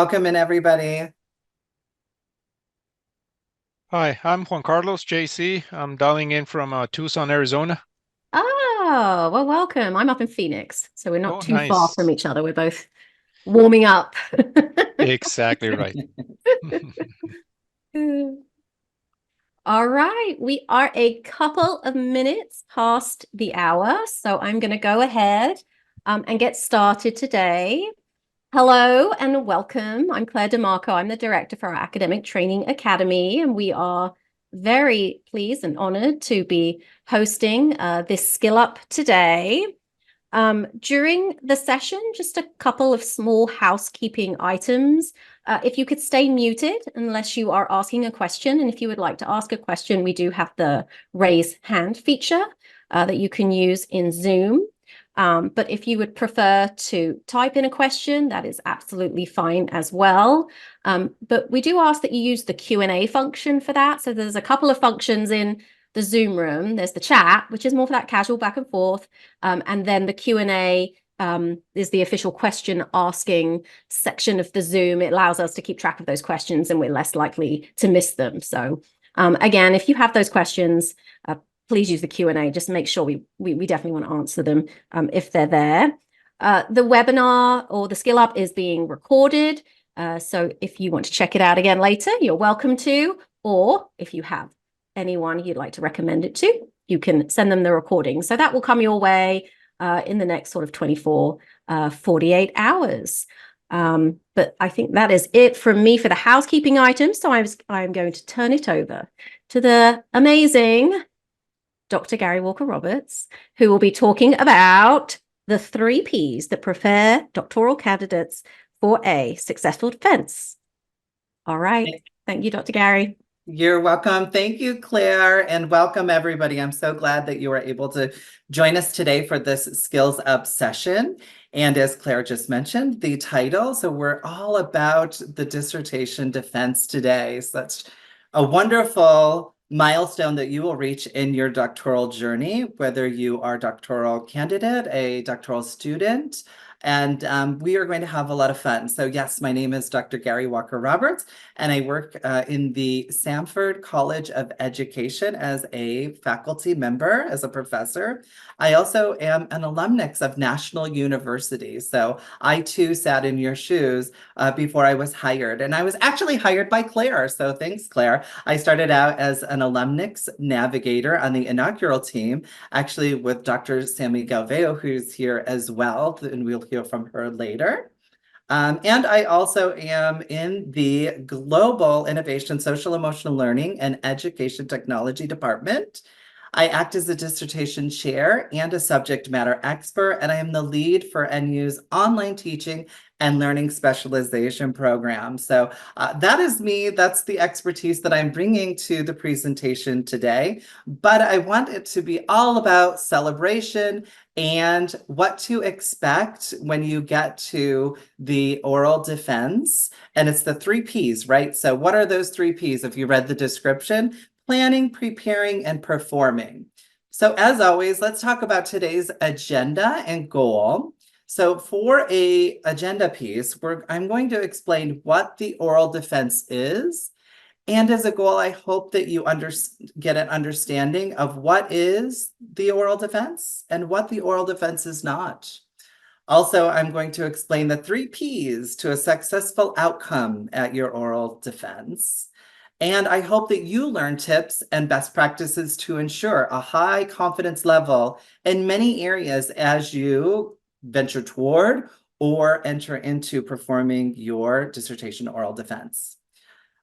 Welcome in, everybody. Hi, I'm Juan Carlos, JC. I'm dialing in from Tucson, Arizona. Oh, well, welcome. I'm up in Phoenix, so we're not Oh, too far from nice. each other. We're both warming up. Exactly right. All right, we are a couple of minutes past the hour, so I'm going to go ahead and get started today. Hello and welcome. I'm Claire DeMarco. I'm the director for our Academic Training Academy, and we are very pleased and honored to be hosting this Skill Up today. During the session, just a couple of small housekeeping items. If you could stay muted unless you are asking a question, and if you would like to ask a question, we do have the raise hand feature that you can use in Zoom. But if you would prefer to type in a question, that is absolutely fine as well. But we do ask that you use the Q&A function for that. So there's a couple of functions in the Zoom room. There's the chat, which is more for that casual back and forth. And then the Q&A is the official question asking section of the Zoom. It allows us to keep track of those questions and we're less likely to miss them. So again, if you have those questions, please use the Q&A. Just make sure we definitely want to answer them if they're there. The webinar or the Skill Up is being recorded. So if you want to check it out again later, you're welcome to. Or if you have anyone you'd like to recommend it to, you can send them the recording. So that will come your way in the next sort of 24, 48 hours. But I think that is it from me for the housekeeping items. So I'm going to turn it over to the amazing Dr. Gary Walker-Roberts, who will be talking about the 3 Ps that prepare doctoral candidates for a successful defense. All right. Thank you, Dr. Gary. You're welcome. Thank you, Claire, and welcome, everybody. I'm so glad that you were able to join us today for this Skills Up session. And as Claire just mentioned, the title, so we're all about the dissertation defense today. So that's a wonderful milestone that you will reach in your doctoral journey, whether you are a doctoral candidate, a doctoral student, and we are going to have a lot of fun. So yes, my name is Dr. Gary Walker-Roberts, and I work in the Samford College of Education as a faculty member, as a professor. I also am an alumnus of National University. So I too sat in your shoes before I was hired. And I was actually hired by Claire. So thanks, Claire. I started out as an alumnus navigator on the inaugural team, actually with Dr. Sammy Galveo, who's here as well, and we'll hear from her later. And I also am in the Global Innovation, Social Emotional Learning and Education Technology Department. I act as a dissertation chair and a subject matter expert, and I am the lead for NU's online teaching and learning specialization program. So that is me. That's the expertise that I'm bringing to the presentation today. But I want it to be all about celebration and what to expect when you get to the oral defense. And it's the 3 Ps, right? So what are those 3 Ps? If you read the description, planning, preparing, and performing. So as always, let's talk about today's agenda and goal. So for a agenda piece, I'm going to explain what the oral defense is. And as a goal, I hope that you get an understanding of what is the oral defense and what the oral defense is not. Also, I'm going to explain the 3 Ps to a successful outcome at your oral defense. And I hope that you learn tips and best practices to ensure a high confidence level in many areas as you venture toward or enter into performing your dissertation oral defense.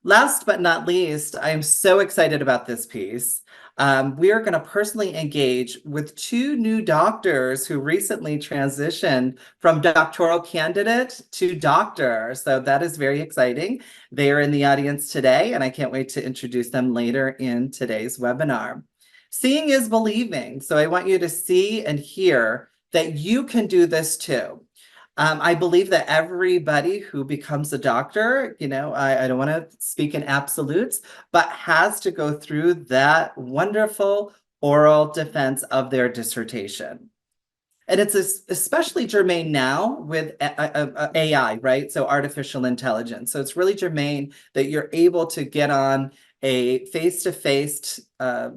Last but not least, I'm so excited about this piece. We are going to personally engage with 2 new doctors who recently transitioned from doctoral candidate to doctor. So that is very exciting. They are in the audience today, and I can't wait to introduce them later in today's webinar. Seeing is believing. So I want you to see and hear that you can do this too. I believe that everybody who becomes a doctor, I don't want to speak in absolutes, but has to go through that wonderful oral defense of their dissertation. And it's especially germane now with AI, right? So artificial intelligence. So it's really germane that you're able to get on a face-to-face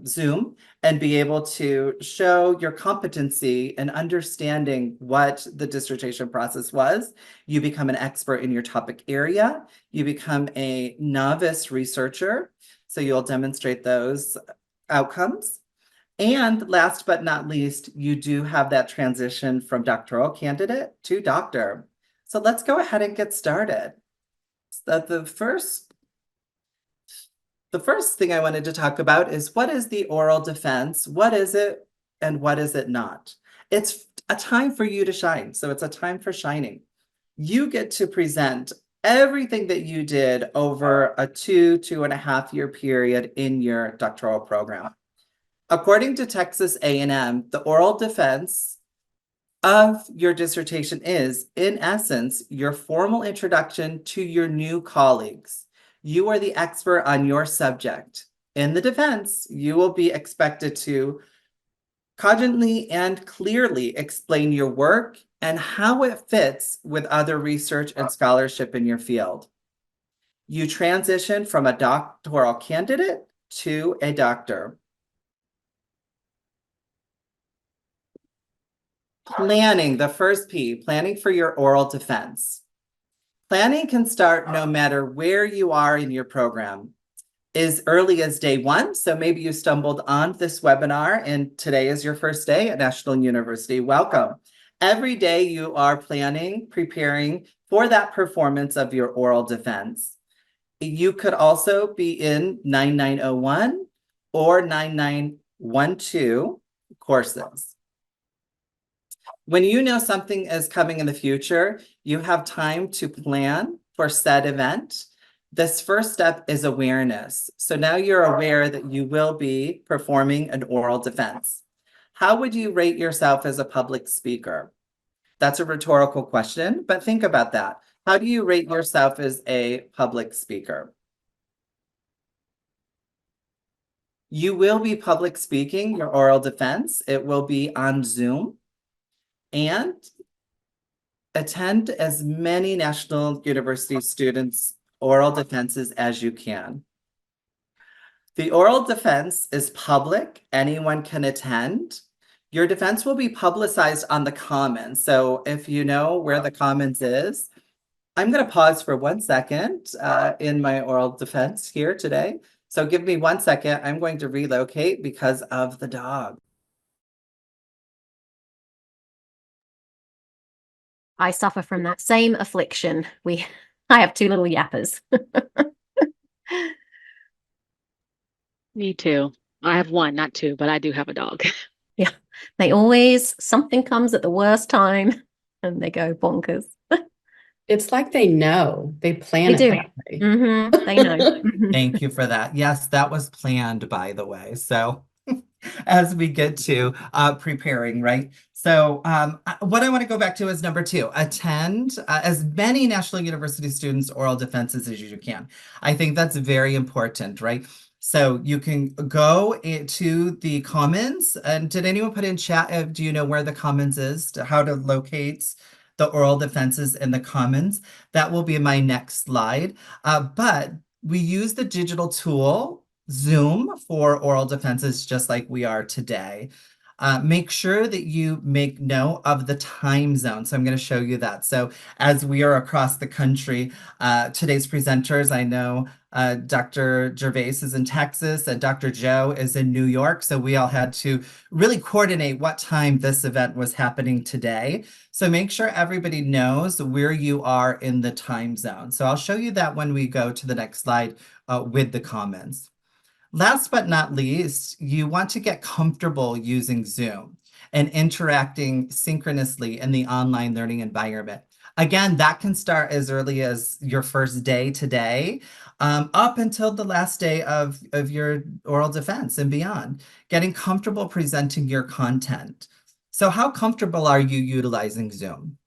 Zoom and be able to show your competency and understanding what the dissertation process was. You become an expert in your topic area. You become a novice researcher. So you'll demonstrate those outcomes. And last but not least, you do have that transition from doctoral candidate to doctor. So let's go ahead and get started. So the first thing I wanted to talk about is, what is the oral defense? What is it and what is it not? It's a time for you to shine. So it's a time for shining. You get to present everything that you did over a 2.5 year period in your doctoral program. According to Texas A&M, the oral defense of your dissertation is, in essence, your formal introduction to your new colleagues. You are the expert on your subject. In the defense, you will be expected to cogently and clearly explain your work and how it fits with other research and scholarship in your field. You transition from a doctoral candidate to a doctor. Planning, the first P, planning for your oral defense. Planning can start no matter where you are in your program. As early as day one, so maybe you stumbled on this webinar and today is your first day at National University. Welcome. Every day you are planning, preparing for that performance of your oral defense. You could also be in 9901 or 9912 courses. When you know something is coming in the future, you have time to plan for said event. This first step is awareness. So now you're aware that you will be performing an oral defense. How would you rate yourself as a public speaker? That's a rhetorical question, but think about that. How do you rate yourself as a public speaker? You will be public speaking your oral defense. It will be on Zoom. And attend as many National University students' oral defenses as you can. The oral defense is public. Anyone can attend. Your defense will be publicized on the Commons. So if you know where the Commons is, I'm going to pause for 1 second in my oral defense here today. So give me 1 second. I'm going to relocate because of the dog. I suffer from that same affliction. I have 2 little yappers. Me too. I have 1, not 2, but I do have a dog. Yeah, something comes at the worst time and they go bonkers. It's like they know. They plan They do. it that way. They know. Thank you for that. Yes, that was planned, by the way. So as we get to preparing, right? So what I want to go back to is number 2, attend as many National University students oral defenses as you can. I think that's very important, right? So you can go to the Commons. And did anyone put in chat? Do you know where the Commons is? How to locate the oral defenses in the Commons? That will be my next slide. But we use the digital tool Zoom for oral defenses just like we are today. Make sure that you make note of the time zone. So I'm going to show you that. So as we are across the country, today's presenters, I know Dr. Gervais is in Texas and Dr. Joe is in New York. So we all had to really coordinate what time this event was happening today. So make sure everybody knows where you are in the time zone. So I'll show you that when we go to the next slide with the comments. Last but not least, you want to get comfortable using Zoom and interacting synchronously in the online learning environment. Again, that can start as early as your first day today, up until the last day of your oral defense and beyond, getting comfortable presenting your content. So how comfortable are you utilizing Zoom?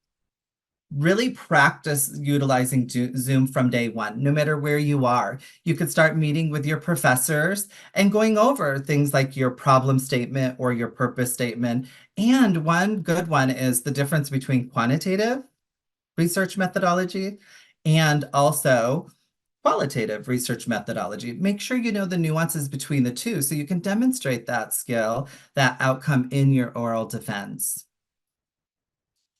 really practice utilizing Zoom from day one, no matter where you are. You could start meeting with your professors and going over things like your problem statement or your purpose statement. And one good one is the difference between quantitative research methodology and also qualitative research methodology. Make sure you know the nuances between the two so you can demonstrate that skill, that outcome in your oral defense.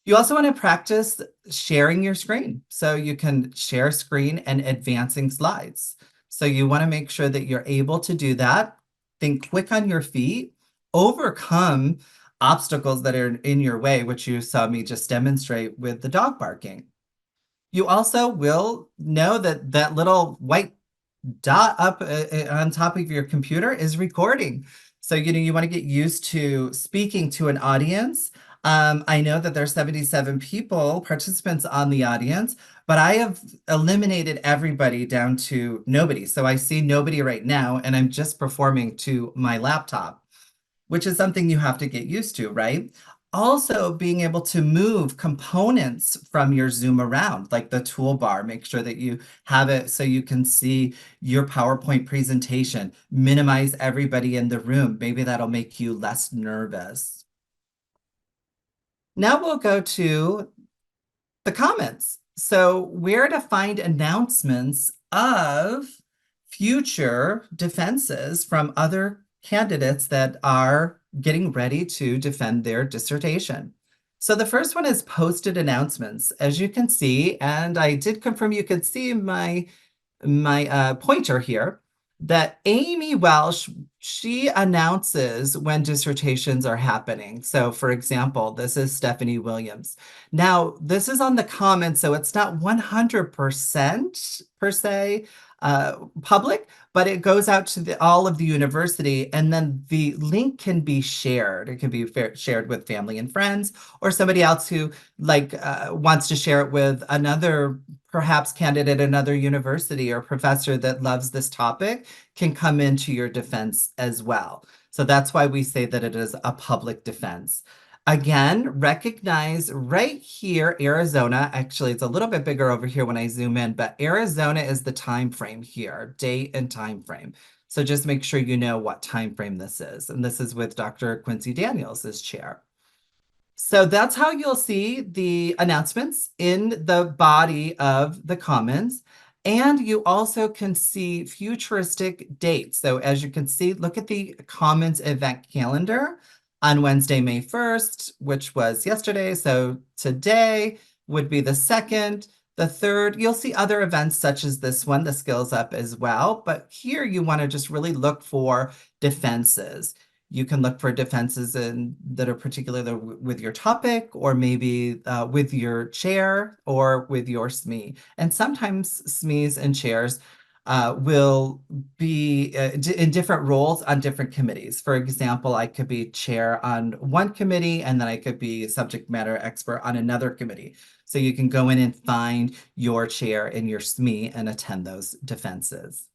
You also want to practice sharing your screen. So you can share screen and advancing slides. So you want to make sure that you're able to do that. Think quick on your feet, overcome obstacles that are in your way, which you saw me just demonstrate with the dog barking. You also will know that that little white dot up on top of your computer is recording. So, you want to get used to speaking to an audience. I know that there's 77 participants on the audience, but I have eliminated everybody down to nobody. So I see nobody right now, and I'm just performing to my laptop, which is something you have to get used to, right? Also, being able to move components from your Zoom around, like the toolbar, make sure that you have it so you can see your PowerPoint presentation, minimize everybody in the room. Maybe that'll make you less nervous. Now we'll go to the comments. So where to find announcements of future defenses from other candidates that are getting ready to defend their dissertation. So the first one is posted announcements. As you can see, and I did confirm you could see my pointer here, that Amy Welsh, she announces when dissertations are happening. So for example, this is Stephanie Williams. Now, this is on the comments, so it's not 100% per se public, but it goes out to all of the university, and then the link can be shared. It can be shared with family and friends, or somebody else who wants to share it with another perhaps candidate at another university or professor that loves this topic can come into your defense as well. So that's why we say that it is a public defense. Again, recognize right here, Arizona. Actually, it's a little bit bigger over here when I zoom in, but Arizona is the time frame here, date and time frame. So just make sure you know what time frame this is. And this is with Dr. Quincy Daniels as chair. So that's how you'll see the announcements in the body of the comments. And you also can see futuristic dates. So as you can see, look at the comments event calendar on Wednesday, May 1st, which was yesterday. So today would be the 2nd, the 3rd. You'll see other events such as this one, the Skills Up as well. But here you want to just really look for defenses. You can look for defenses that are particularly with your topic, or maybe with your chair or with your SME. And sometimes SMEs and chairs will be in different roles on different committees. For example, I could be chair on one committee, and then I could be subject matter expert on another committee. So you can go in and find your chair and your SME and attend those defenses.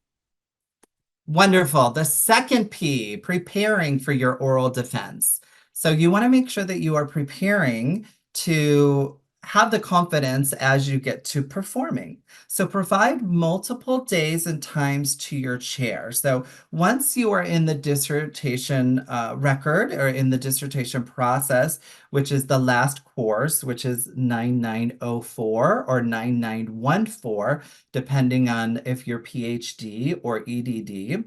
Wonderful. The second P, preparing for your oral defense. So you want to make sure that you are preparing to have the confidence as you get to performing. So provide multiple days and times to your chair. So once you are in the dissertation record or in the dissertation process, which is the last course, which is 9904 or 9914, depending on if you're PhD or EDD.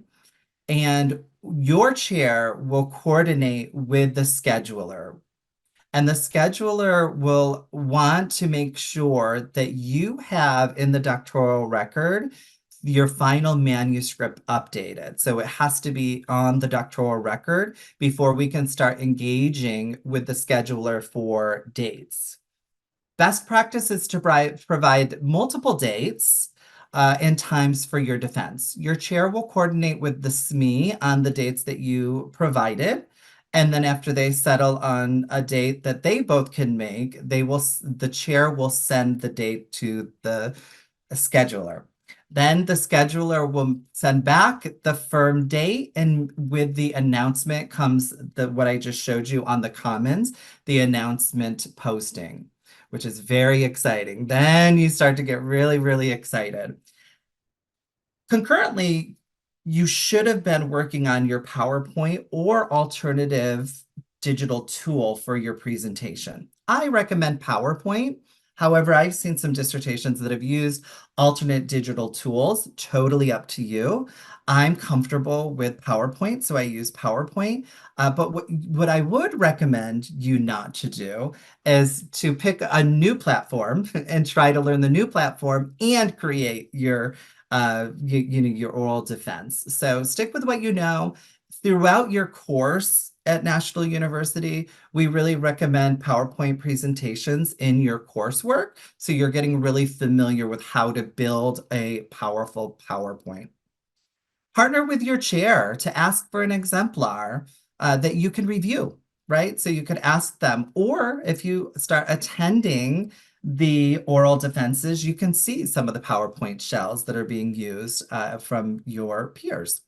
And your chair will coordinate with the scheduler. And the scheduler will want to make sure that you have in the doctoral record your final manuscript updated. So it has to be on the doctoral record before we can start engaging with the scheduler for dates. Best practice is to provide multiple dates and times for your defense. Your chair will coordinate with the SME on the dates that you provided. And then after they settle on a date that they both can make, the chair will send the date to the scheduler. Then the scheduler will send back the firm date, and with the announcement comes what I just showed you on the Commons, the announcement posting. which is very exciting. Then you start to get really, really excited. Concurrently, you should have been working on your PowerPoint or alternative digital tool for your presentation. I recommend PowerPoint. However, I've seen some dissertations that have used alternate digital tools, totally up to you. I'm comfortable with PowerPoint, so I use PowerPoint. But what I would recommend you not to do is to pick a new platform and try to learn the new platform and create your your oral defense. So stick with what you know. Throughout your course at National University, we really recommend PowerPoint presentations in your coursework. So you're getting really familiar with how to build a powerful PowerPoint. Partner with your chair to ask for an exemplar that you can review, right? So you could ask them, or if you start attending the oral defenses, you can see some of the PowerPoint shells that are being used from your peers.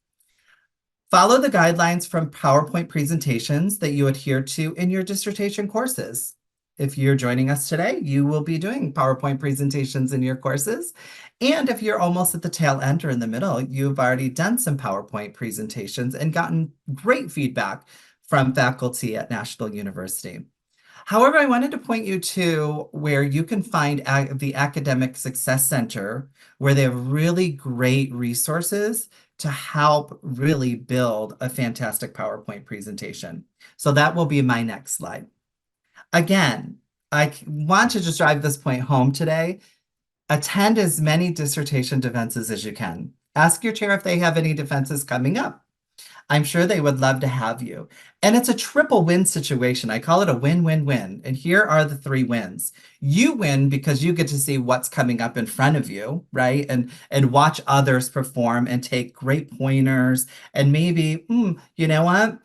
Follow the guidelines from PowerPoint presentations that you adhere to in your dissertation courses. If you're joining us today, you will be doing PowerPoint presentations in your courses. And if you're almost at the tail end or in the middle, you've already done some PowerPoint presentations and gotten great feedback from faculty at National University. However, I wanted to point you to where you can find the Academic Success Center, where they have really great resources to help really build a fantastic PowerPoint presentation. So that will be my next slide. Again, I want to just drive this point home today. Attend as many dissertation defenses as you can. Ask your chair if they have any defenses coming up. I'm sure they would love to have you. And it's a triple win situation. I call it a win-win-win. And here are the 3 wins. You win because you get to see what's coming up in front of you, right? And watch others perform and take great pointers. And maybe, you know what?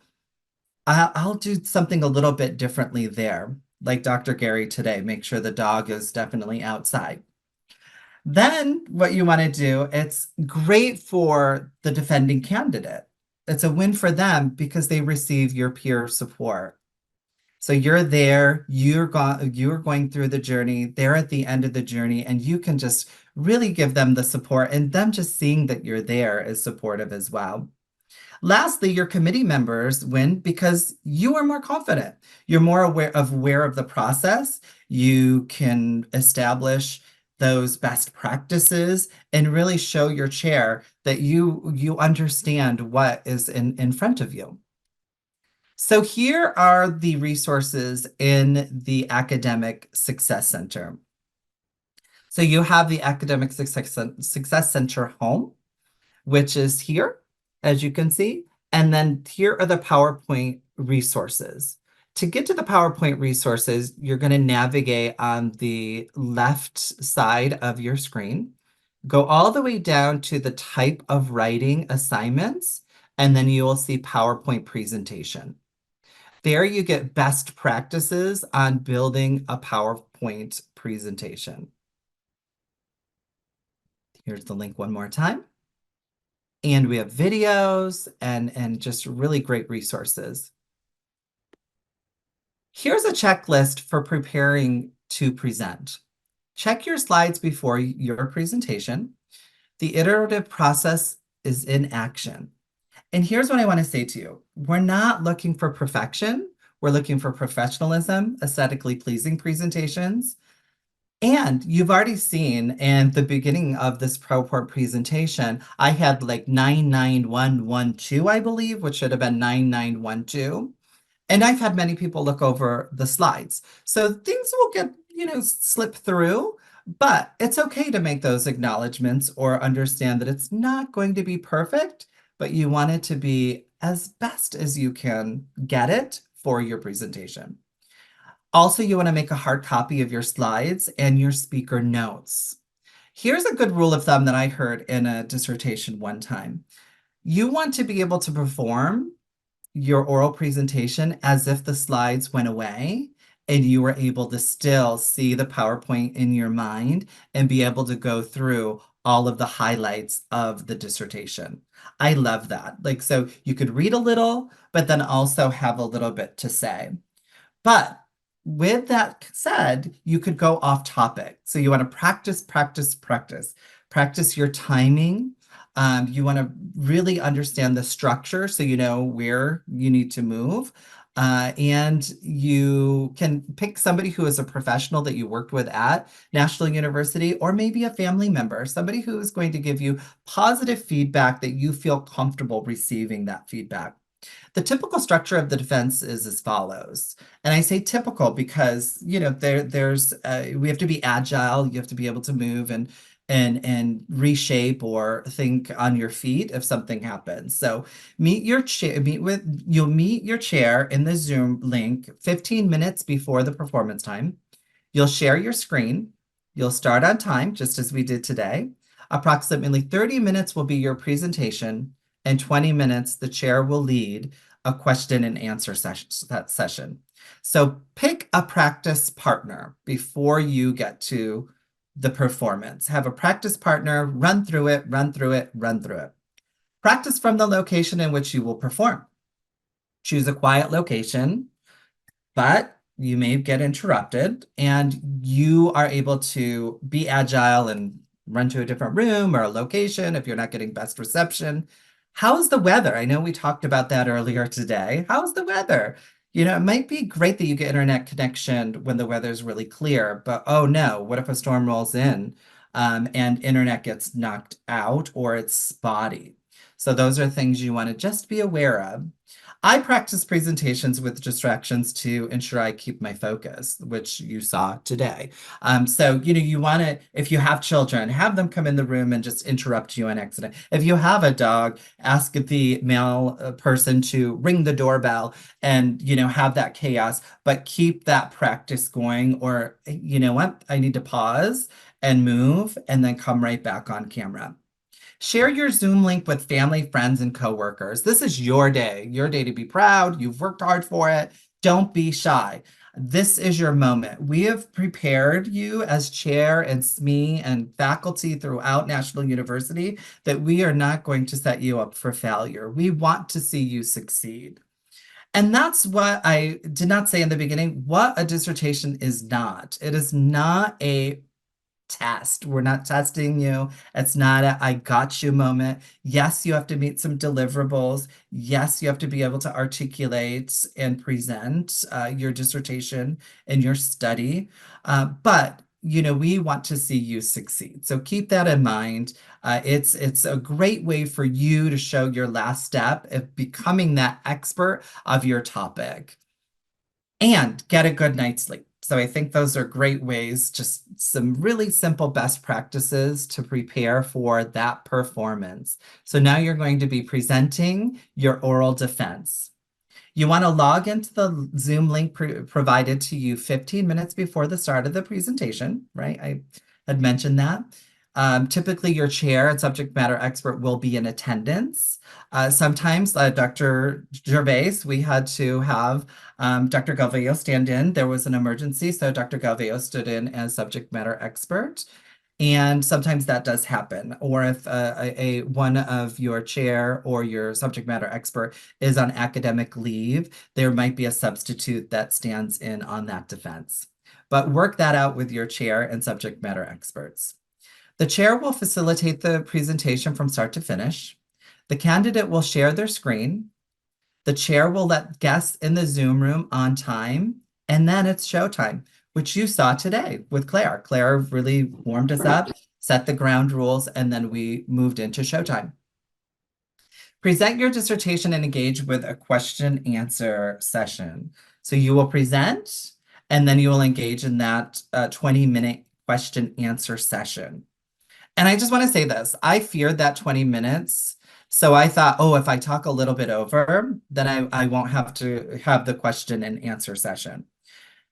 I'll do something a little bit differently there. Like Dr. Gary today, make sure the dog is definitely outside. Then what you want to do, it's great for the defending candidate. It's a win for them because they receive your peer support. So you're there, you're going through the journey, they're at the end of the journey, and you can just really give them the support, and them just seeing that you're there is supportive as well. Lastly, your committee members win because you are more confident. You're more aware of the process. You can establish those best practices and really show your chair that you understand what is in front of you. So here are the resources in the Academic Success Center. So you have the Academic Success Center home, which is here, as you can see. And then here are the PowerPoint resources. To get to the PowerPoint resources, you're going to navigate on the left side of your screen. Go all the way down to the type of writing assignments, and then you will see PowerPoint presentation. There you get best practices on building a PowerPoint presentation. Here's the link one more time. And we have videos and just really great resources. Here's a checklist for preparing to present. Check your slides before your presentation. The iterative process is in action. And here's what I want to say to you. We're not looking for perfection. We're looking for professionalism, aesthetically pleasing presentations. And you've already seen in the beginning of this PowerPoint presentation, I had like 99112, I believe, which should have been 9912. And I've had many people look over the slides. So things will get, slip through, but it's okay to make those acknowledgments or understand that it's not going to be perfect, but you want it to be as best as you can get it for your presentation. Also, you want to make a hard copy of your slides and your speaker notes. Here's a good rule of thumb that I heard in a dissertation one time. You want to be able to perform your oral presentation as if the slides went away and you were able to still see the PowerPoint in your mind and be able to go through all of the highlights of the dissertation. I love that. So you could read a little, but then also have a little bit to say. But with that said, you could go off topic. So you want to practice, practice, practice. Practice your timing. You want to really understand the structure so you know where you need to move. And you can pick somebody who is a professional that you worked with at National University, or maybe a family member, somebody who is going to give you positive feedback that you feel comfortable receiving that feedback. The typical structure of the defense is as follows. And I say typical because, you know, we have to be agile. You have to be able to move and reshape or think on your feet if something happens. So you'll meet your chair in the Zoom link 15 minutes before the performance time. You'll share your screen. You'll start on time, just as we did today. Approximately 30 minutes will be your presentation, and 20 minutes the chair will lead a question and answer session. So pick a practice partner before you get to the performance. Have a practice partner, run through it, run through it, run through it. Practice from the location in which you will perform. Choose a quiet location, but you may get interrupted, and you are able to be agile and run to a different room or a location if you're not getting best reception. How's the weather? I know we talked about that earlier today. How's the weather? You know, it might be great that you get internet connection when the weather's really clear, but oh no, what if a storm rolls in and internet gets knocked out or it's spotty? So those are things you want to just be aware of. I practice presentations with distractions to ensure I keep my focus, which you saw today. So, you know, you want to, if you have children, have them come in the room and just interrupt you on accident. If you have a dog, ask the male person to ring the doorbell and, you know, have that chaos, but keep that practice going. Or, you know what, I need to pause and move and then come right back on camera. Share your Zoom link with family, friends, and coworkers. This is your day to be proud. You've worked hard for it. Don't be shy. This is your moment. We have prepared you as chair and SME and faculty throughout National University that we are not going to set you up for failure. We want to see you succeed. And that's what I did not say in the beginning, what a dissertation is not. It is not a test. We're not testing you. It's not a I got you moment. Yes, you have to meet some deliverables. Yes, you have to be able to articulate and present your dissertation and your study. But you know, we want to see you succeed. So keep that in mind. It's a great way for you to show your last step of becoming that expert of your topic and get a good night's sleep. So I think those are great ways, just some really simple best practices to prepare for that performance. So now you're going to be presenting your oral defense. You want to log into the Zoom link provided to you 15 minutes before the start of the presentation, right? I had mentioned that. Typically, your chair and subject matter expert will be in attendance. Sometimes, Dr. Gervais, we had to have Dr. Galveo stand in. There was an emergency, so Dr. Galveo stood in as subject matter expert. And sometimes that does happen. Or if one of your chair or your subject matter expert is on academic leave, there might be a substitute that stands in on that defense. But work that out with your chair and subject matter experts. The chair will facilitate the presentation from start to finish. The candidate will share their screen. The chair will let guests in the Zoom room on time, and then it's showtime, which you saw today with Claire. Claire really warmed us up, set the ground rules, and then we moved into showtime. Present your dissertation and engage with a question answer session. So you will present, and then you will engage in that 20-minute question answer session. And I just want to say this, I feared that 20 minutes. So I thought, oh, if I talk a little bit over, then I won't have to have the question and answer session.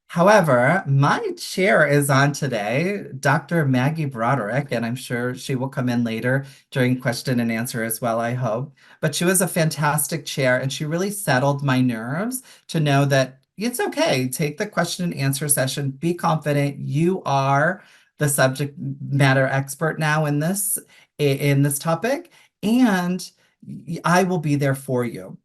However, my chair is on today, Dr. Maggie Broderick, and I'm sure she will come in later during question and answer as well, I hope. But she was a fantastic chair, and she really settled my nerves to know that it's okay. Take the question and answer session. Be confident. You are the subject matter expert now in this topic, and I will be there for you.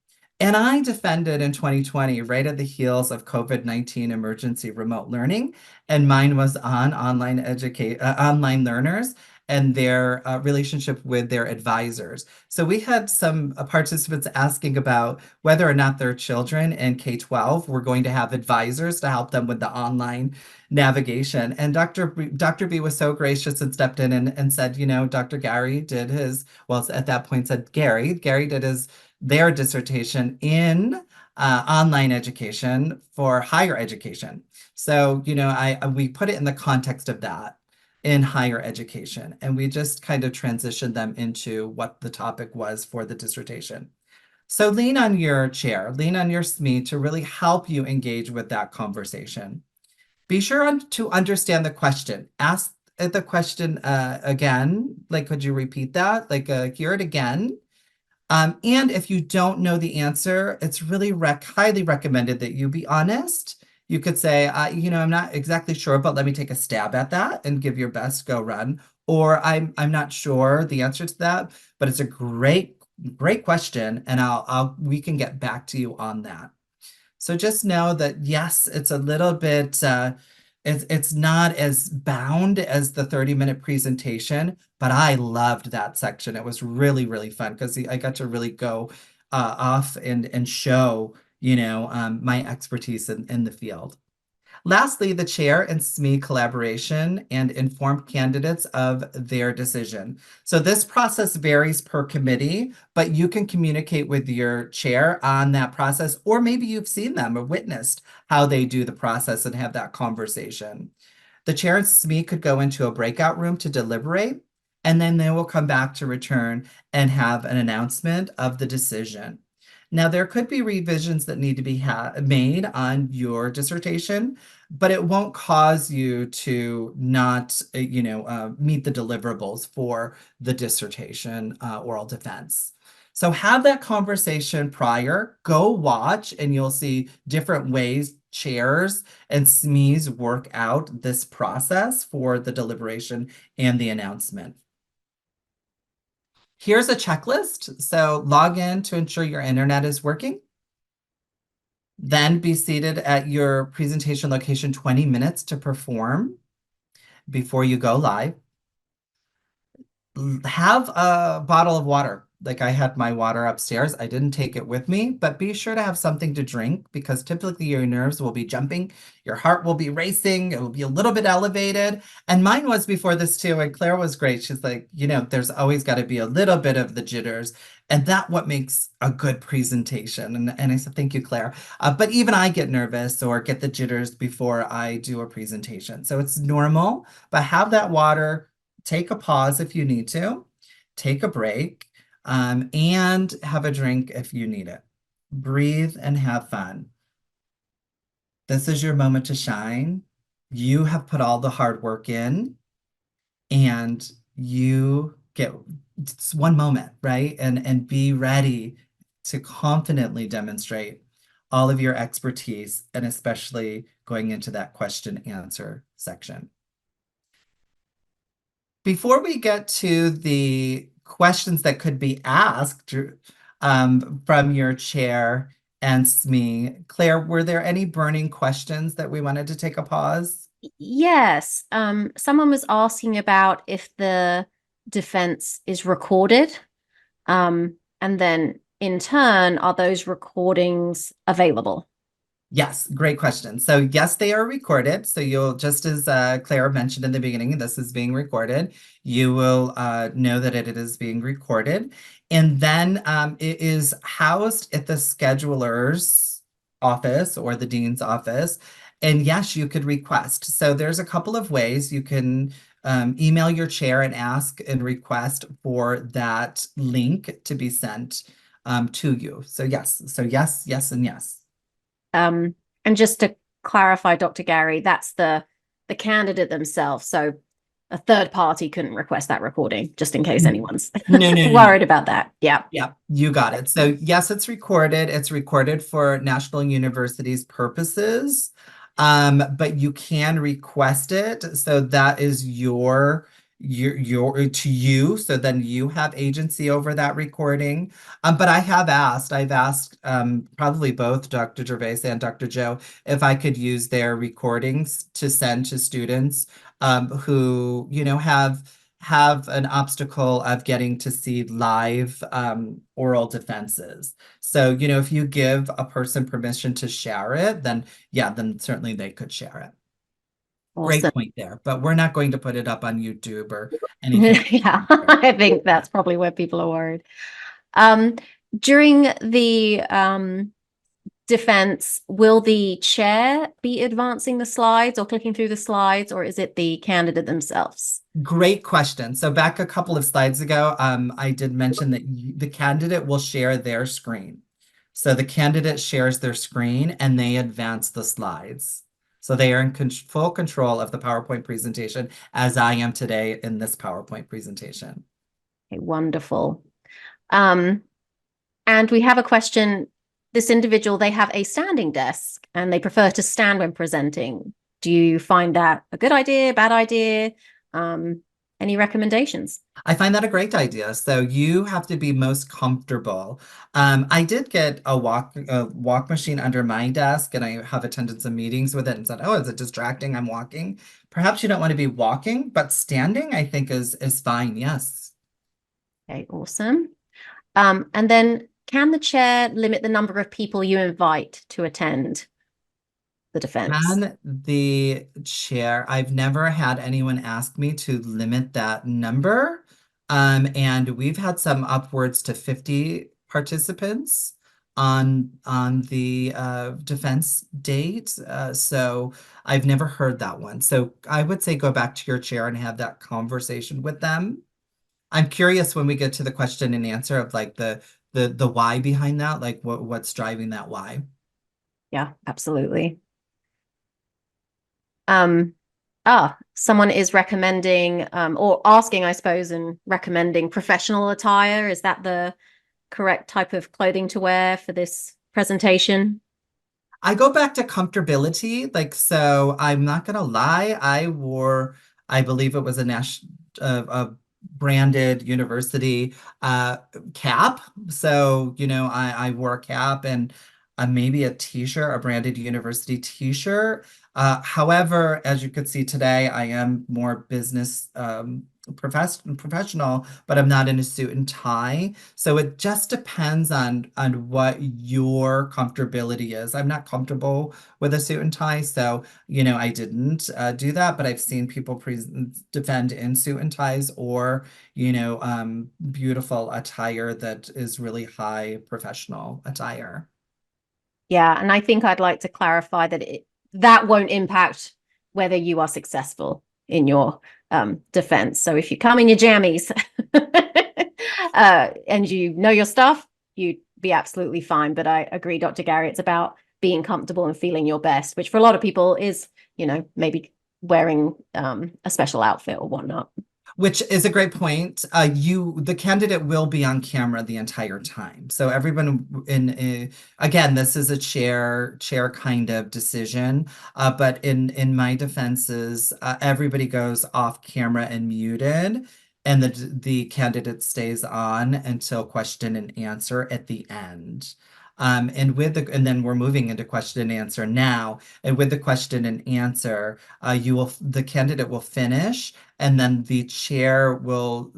And I defended in 2020, right at the heels of COVID-19 emergency remote learning, and mine was on online learners and their relationship with their advisors. So we had some participants asking about whether or not their children in K-12 were going to have advisors to help them with the online navigation. And Dr. B was so gracious and stepped in and said, Dr. Gary did his, well, at that point said Gary did their dissertation in online education for higher education. So, we put it in the context of that in higher education, and we just kind of transitioned them into what the topic was for the dissertation. So lean on your chair, lean on your SME to really help you engage with that conversation. Be sure to understand the question. Ask the question again, like, could you repeat that? Like, hear it again. And if you don't know the answer, it's really highly recommended that you be honest. You could say, I'm not exactly sure, but let me take a stab at that and give your best go run. Or I'm not sure the answer to that, but it's a great question, and we can get back to you on that. So just know that yes, it's a little bit it's not as bound as the 30-minute presentation, but I loved that section. It was really, really fun because I got to really go off and show, my expertise in the field. Lastly, the chair and SME collaboration and inform candidates of their decision. So this process varies per committee, but you can communicate with your chair on that process, or maybe you've seen them or witnessed how they do the process and have that conversation. The chair and SME could go into a breakout room to deliberate, and then they will come back to return and have an announcement of the decision. Now, there could be revisions that need to be made on your dissertation, but it won't cause you to not, meet the deliverables for the dissertation oral defense. So have that conversation prior, go watch, and you'll see different ways chairs and SMEs work out this process for the deliberation and the announcement. Here's a checklist. So log in to ensure your internet is working. Then be seated at your presentation location 20 minutes to perform before you go live. Have a bottle of water. Like I had my water upstairs. I didn't take it with me, but be sure to have something to drink because typically your nerves will be jumping, your heart will be racing, it will be a little bit elevated. And mine was before this too. And Claire was great. She's like, there's always got to be a little bit of the jitters. And that's what makes a good presentation. And I said, thank you, Claire. But even I get nervous or get the jitters before I do a presentation. So it's normal, but have that water. Take a pause if you need to, take a break, and have a drink if you need it. Breathe and have fun. This is your moment to shine. You have put all the hard work in, and you get it's one moment, right? And be ready to confidently demonstrate all of your expertise, and especially going into that question answer section. Before we get to the questions that could be asked from your chair and SME, Claire, were there any burning questions that we wanted to take a pause? Yes. Someone was asking about if the defense is recorded. And then in turn, are those recordings available? Yes, great question. So yes, they are recorded. So you'll, just as Claire mentioned in the beginning, this is being recorded. You will know that it is being recorded. And then it is housed at the scheduler's office or the dean's office. And yes, you could request. So there's a couple of ways you can email your chair and ask and request for that link to be sent to you. So yes, yes, and yes. And just to clarify, Dr. Gary, that's the candidate themselves. So a third party couldn't request that recording, just in case anyone's worried about that. Yeah. Yeah, you got it. So yes, it's recorded. It's recorded for National University's purposes, but you can request it. So that is your to you, so then you have agency over that recording. But I've asked probably both Dr. Gervais and Dr. Joe if I could use their recordings to send to students who, have an obstacle of getting to see live oral defenses. So, if you give a person permission to share it, then then certainly they could share it. Awesome. Great point there, but we're not going to put it up on YouTube or anything. Yeah, I think that's probably where people are worried. During the defense, will the chair be advancing the slides or clicking through the slides, or is it the candidate themselves? Great question. So back a couple of slides ago, I did mention that the candidate will share their screen. So the candidate shares their screen and they advance the slides. So they are in full control of the PowerPoint presentation, as I am today in this PowerPoint presentation. Okay, wonderful. And we have a question. This individual, they have a standing desk and they prefer to stand when presenting. Do you find that a good idea, bad idea? Any recommendations? I find that a great idea. So you have to be most comfortable. I did get a walk machine under my desk, and I have attended some meetings with it and said, "Oh, is it distracting? I'm walking." Perhaps you don't want to be walking, but standing, I think, is fine. Yes. Okay, awesome. And then can the chair limit the number of people you invite to attend the defense? On the chair, I've never had anyone ask me to limit that number. And we've had some upwards to 50 participants on the defense date. So I've never heard that one. So I would say go back to your chair and have that conversation with them. I'm curious when we get to the question and answer of like the why behind that, like what's driving that why. Yeah, absolutely. Someone is recommending or asking, I suppose, and recommending professional attire. Is that the correct type of clothing to wear for this presentation? I go back to comfortability. Like, so I'm not gonna lie, I believe it was a branded university cap. So, I wore a cap and maybe a t-shirt, a branded university t-shirt. However, as you could see today, I am more business professional, but I'm not in a suit and tie. So it just depends on what your comfortability is. I'm not comfortable with a suit and tie, so I didn't do that, but I've seen people defend in suit and ties or beautiful attire that is really high professional attire. Yeah, and I think I'd like to clarify that that won't impact whether you are successful in your defense. So if you come in your jammies and you know your stuff, you'd be absolutely fine. But I agree, Dr. Gary, it's about being comfortable and feeling your best, which for a lot of people is, maybe wearing a special outfit or whatnot. Which is a great point. The candidate will be on camera the entire time. So everyone again, this is a chair kind of decision. But in my defenses, everybody goes off camera and muted, and the candidate stays on until question and answer at the end. And then we're moving into question and answer now. And with the question and answer, the candidate will finish, and then the chair will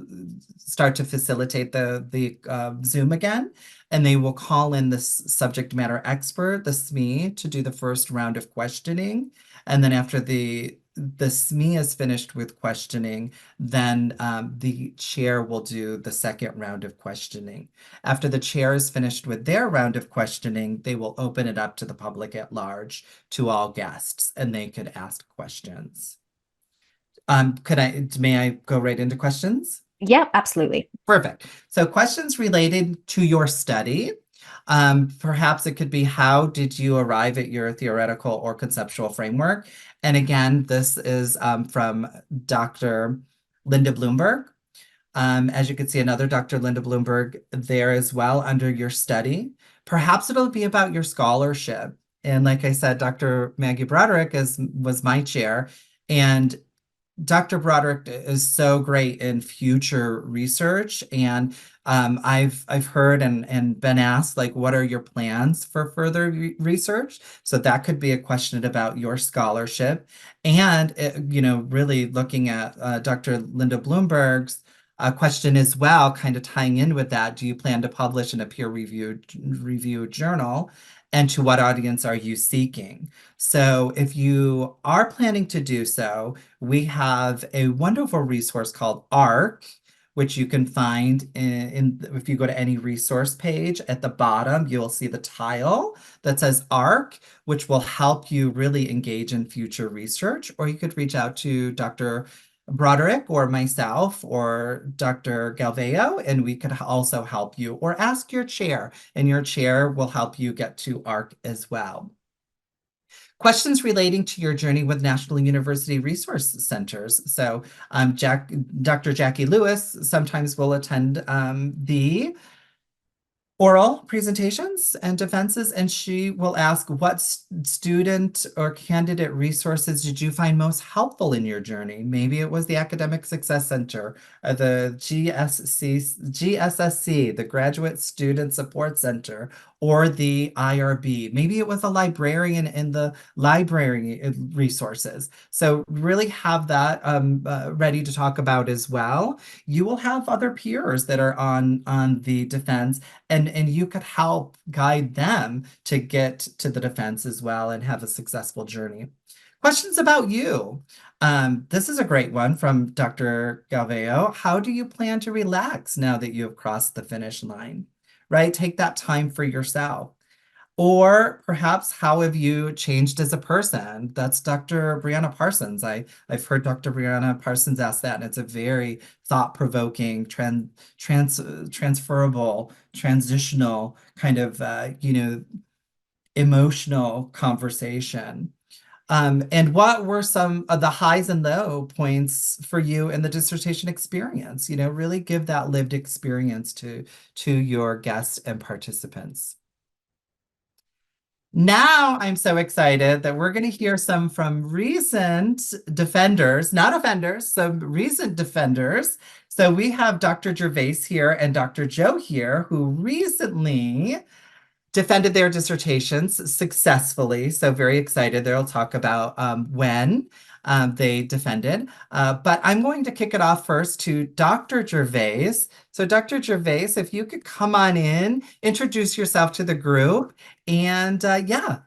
start to facilitate the Zoom again, and they will call in the subject matter expert, the SME, to do the first round of questioning. And then after the SME is finished with questioning, then the chair will do the second round of questioning. After the chair is finished with their round of questioning, they will open it up to the public at large, to all guests, and they could ask questions. May I go right into questions? Yeah, absolutely. Perfect. So questions related to your study. Perhaps it could be, how did you arrive at your theoretical or conceptual framework? And again, this is from Dr. Linda Bloomberg. As you can see, another Dr. Linda Bloomberg there as well under your study. Perhaps it'll be about your scholarship. And like I said, Dr. Maggie Broderick was my chair. And Dr. Broderick is so great in future research, and I've heard and been asked, like, what are your plans for further research? So that could be a question about your scholarship, and really looking at Dr. Linda Bloomberg's question as well, kind of tying in with that. Do you plan to publish in a peer-reviewed journal? And to what audience are you seeking? So if you are planning to do so, we have a wonderful resource called ARC, which you can find if you go to any resource page at the bottom, you'll see the tile that says ARC, which will help you really engage in future research. Or you could reach out to Dr. Broderick or myself or Dr. Galveo, and we could also help you, or ask your chair, and your chair will help you get to ARC as well. Questions relating to your journey with National University Resource Centers. So Dr. Jackie Lewis sometimes will attend the oral presentations and defenses, and she will ask, what student or candidate resources did you find most helpful in your journey? Maybe it was the Academic Success Center, or the GSSC, the Graduate Student Support Center, or the IRB. Maybe it was a librarian in the library resources. So really have that ready to talk about as well. You will have other peers that are on the defense, and you could help guide them to get to the defense as well and have a successful journey. Questions about you. This is a great one from Dr. Galveo. How do you plan to relax now that you have crossed the finish line? Right? Take that time for yourself. Or perhaps, how have you changed as a person? That's Dr. Brianna Parsons. I've heard Dr. Brianna Parsons ask that, and it's a very thought-provoking, transferable, transitional kind of, emotional conversation. And what were some of the highs and low points for you in the dissertation experience? Really give that lived experience to your guests and participants. Now I'm so excited that we're going to hear some from recent defenders, not offenders, some recent defenders. So we have Dr. Gervais here and Dr. Joe here, who recently defended their dissertations successfully. So very excited. They'll talk about when they defended. But I'm going to kick it off first to Dr. Gervais. So Dr. Gervais, if you could come on in, introduce yourself to the group, and yeah.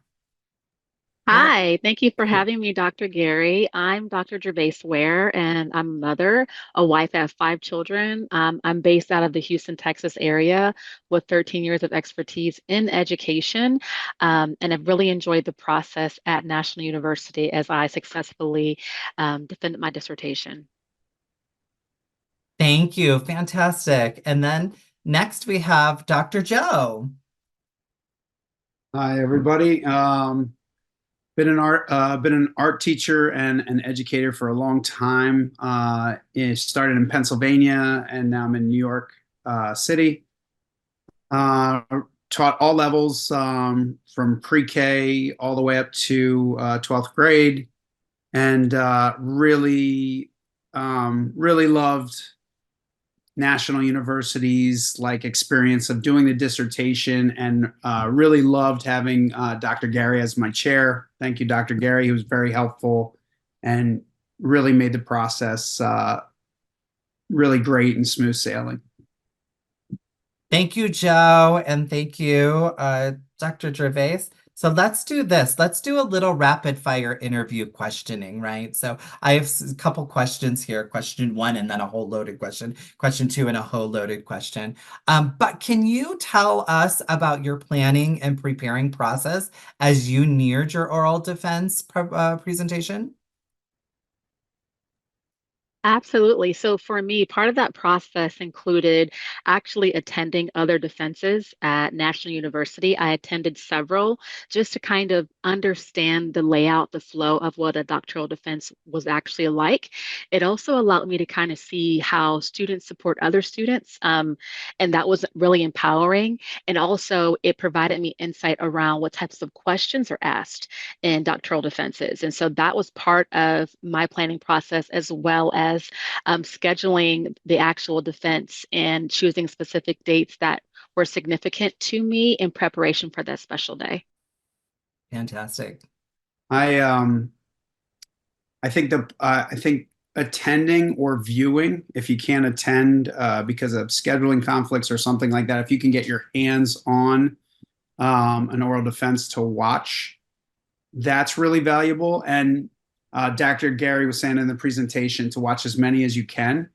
Hi, thank you for having me, Dr. Gary. I'm Dr. Gervais Ware, and I'm a mother, a wife. I have 5 children. I'm based out of the Houston, Texas area with 13 years of expertise in education, and I've really enjoyed the process at National University as I successfully defended my dissertation. Thank you. Fantastic. And then next we have Dr. Joe. Hi, everybody. Been an art teacher and an educator for a long time. Started in Pennsylvania, and now I'm in New York City. Taught all levels, from pre-K all the way up to 12th grade, and really loved National University's experience of doing the dissertation, and really loved having Dr. Gary as my chair. Thank you, Dr. Gary. He was very helpful and really made the process really great and smooth sailing. Thank you, Joe, and thank you, Dr. Gervais. So let's do this. Let's do a little rapid fire interview questioning, right? So I have a couple questions here. Question 1, and then a whole loaded question. Question 2, and a whole loaded question. But can you tell us about your planning and preparing process as you neared your oral defense presentation? Absolutely. So for me, part of that process included actually attending other defenses at National University. I attended several just to kind of understand the layout, the flow of what a doctoral defense was actually like. It also allowed me to kind of see how students support other students, and that was really empowering. And also, it provided me insight around what types of questions are asked in doctoral defenses. And so that was part of my planning process, as well as scheduling the actual defense and choosing specific dates that were significant to me in preparation for that special day. Fantastic. I think attending or viewing, if you can't attend because of scheduling conflicts or something like that, if you can get your hands on an oral defense to watch, that's really valuable. And Dr. Gary was saying in the presentation to watch as many as you can.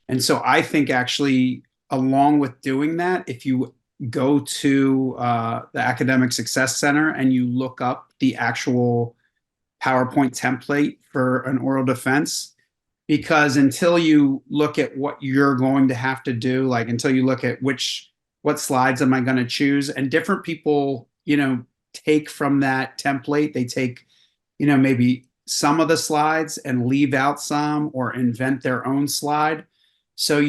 And so I think actually, along with doing that, if you go to the Academic Success Center and you look up the actual PowerPoint template for an oral defense, because until you look at what you're going to have to do, like until you look at what slides am I going to choose, and different people, take from that template, they take, maybe some of the slides and leave out some or invent their own slide. So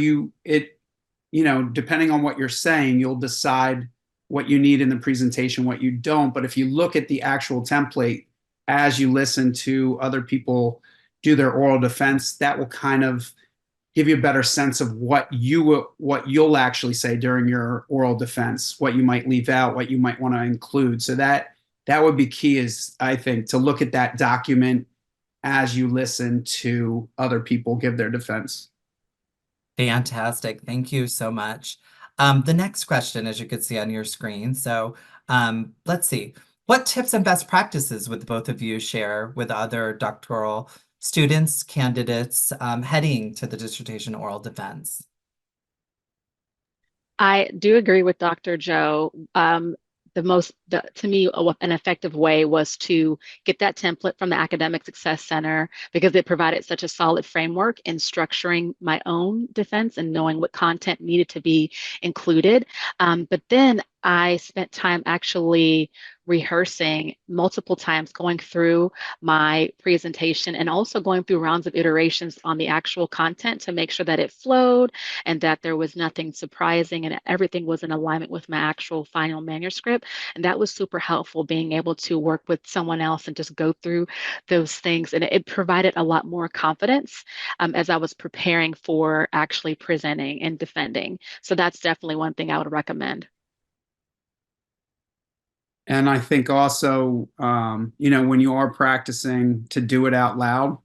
depending on what you're saying, you'll decide what you need in the presentation, what you don't. But if you look at the actual template as you listen to other people do their oral defense, that will kind of give you a better sense of what you'll actually say during your oral defense, what you might leave out, what you might want to include. So that would be key, is I think, to look at that document as you listen to other people give their defense. Fantastic. Thank you so much. The next question, as you can see on your screen. So let's see. What tips and best practices would both of you share with other doctoral students, candidates heading to the dissertation oral defense? I do agree with Dr. Joe. To me, an effective way was to get that template from the Academic Success Center, because it provided such a solid framework in structuring my own defense and knowing what content needed to be included. But then I spent time actually rehearsing multiple times, going through my presentation and also going through rounds of iterations on the actual content to make sure that it flowed and that there was nothing surprising and everything was in alignment with my actual final manuscript. And that was super helpful, being able to work with someone else and just go through those things. And it provided a lot more confidence as I was preparing for actually presenting and defending. So that's definitely one thing I would recommend. And I think also, when you are practicing, to do it out loud,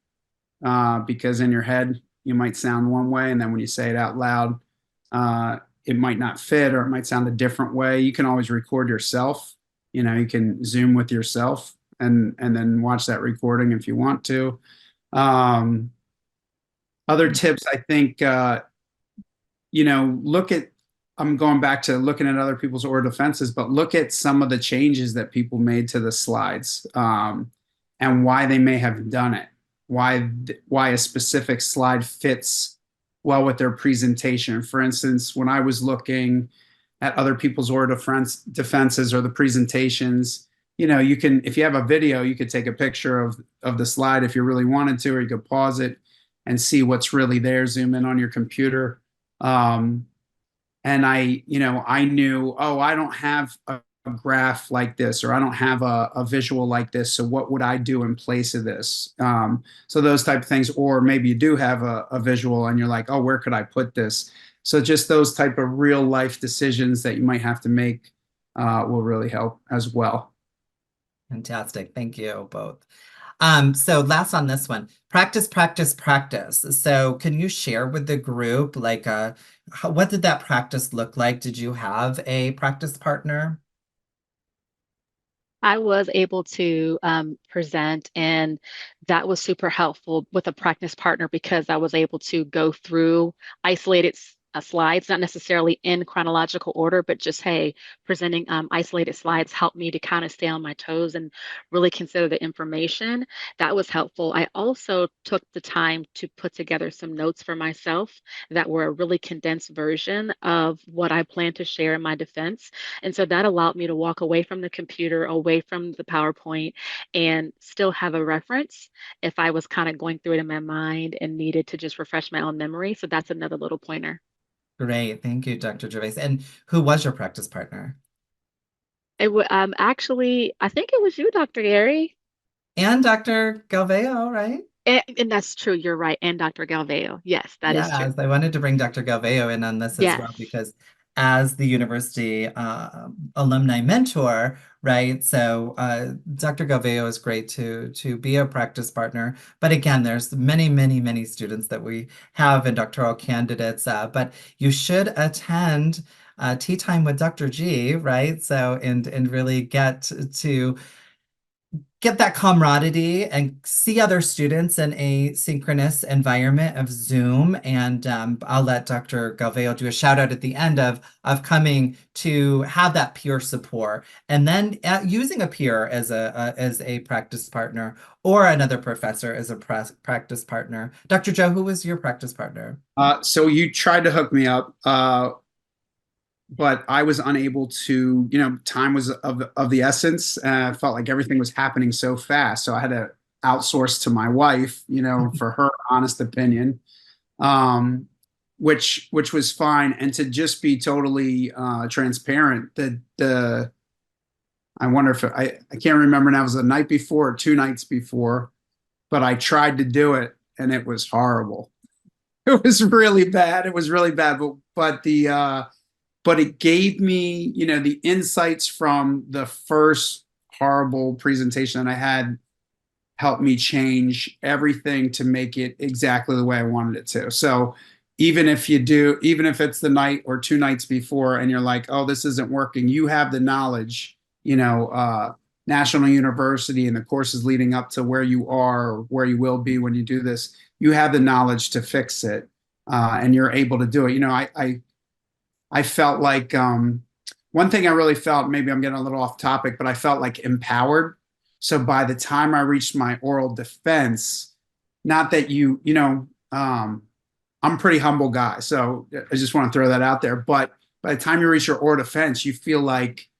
because in your head, you might sound one way, and then when you say it out loud, it might not fit, or it might sound a different way. You can always record yourself. You can Zoom with yourself and then watch that recording if you want to. Other tips, I think, I'm going back to looking at other people's oral defenses, but look at some of the changes that people made to the slides, and why they may have done it, why a specific slide fits well with their presentation. For instance, when I was looking at other people's oral defenses or the presentations, you can, if you have a video, you could take a picture of the slide if you really wanted to, or you could pause it and see what's really there, zoom in on your computer. And I knew, I don't have a graph like this, or I don't have a visual like this. So what would I do in place of this? So those type of things, or maybe you do have a visual and you're like, oh, where could I put this? So just those type of real life decisions that you might have to make will really help as well. Fantastic. Thank you both. So last on this one, practice, practice, practice. So can you share with the group, like, what did that practice look like? Did you have a practice partner? I was able to present, and that was super helpful with a practice partner, because I was able to go through isolated slides, not necessarily in chronological order, but just, hey, presenting isolated slides helped me to kind of stay on my toes and really consider the information. That was helpful. I also took the time to put together some notes for myself that were a really condensed version of what I plan to share in my defense. And so that allowed me to walk away from the computer, away from the PowerPoint, and still have a reference if I was kind of going through it in my mind and needed to just refresh my own memory. So that's another little pointer. Great. Thank you, Dr. Gervais. And who was your practice partner? Actually, I think it was you, Dr. Gary. And Dr. Galveo, right? And that's true. You're right. And Dr. Galveo. Yes, that is true. Yes, I wanted to bring Dr. Galveo in on this as Yes. well because as the university alumni mentor, right? So Dr. Galveo is great to be a practice partner. But again, there's many, many, many students that we have and doctoral candidates. But you should attend Tea Time with Dr. G, right? So and really get that camaraderie and see other students in a synchronous environment of Zoom. And I'll let Dr. Galveo do a shout out at the end of coming to have that peer support, and then using a peer as a practice partner or another professor as a practice partner. Dr. Joe, who was your practice partner? So you tried to hook me up, but I was unable to, time was of the essence. I felt like everything was happening so fast. So I had to outsource to my wife, for her honest opinion, which was fine. And to just be totally transparent, I wonder if I can't remember now, it was the night before or 2 nights before, but I tried to do it and it was horrible. It was really bad. It was really bad. But it gave me, the insights from the first horrible presentation that I had helped me change everything to make it exactly the way I wanted it to. So even if it's the night or 2 nights before and you're like, oh, this isn't working, you have the knowledge, National University and the courses leading up to where you are or where you will be when you do this, you have the knowledge to fix it, and you're able to do it. I felt like one thing I really felt, maybe I'm getting a little off topic, but I felt like empowered. So by the time I reached my oral defense, not that I'm a pretty humble guy, so I just want to throw that out there. But by the time you reach your oral defense, you feel like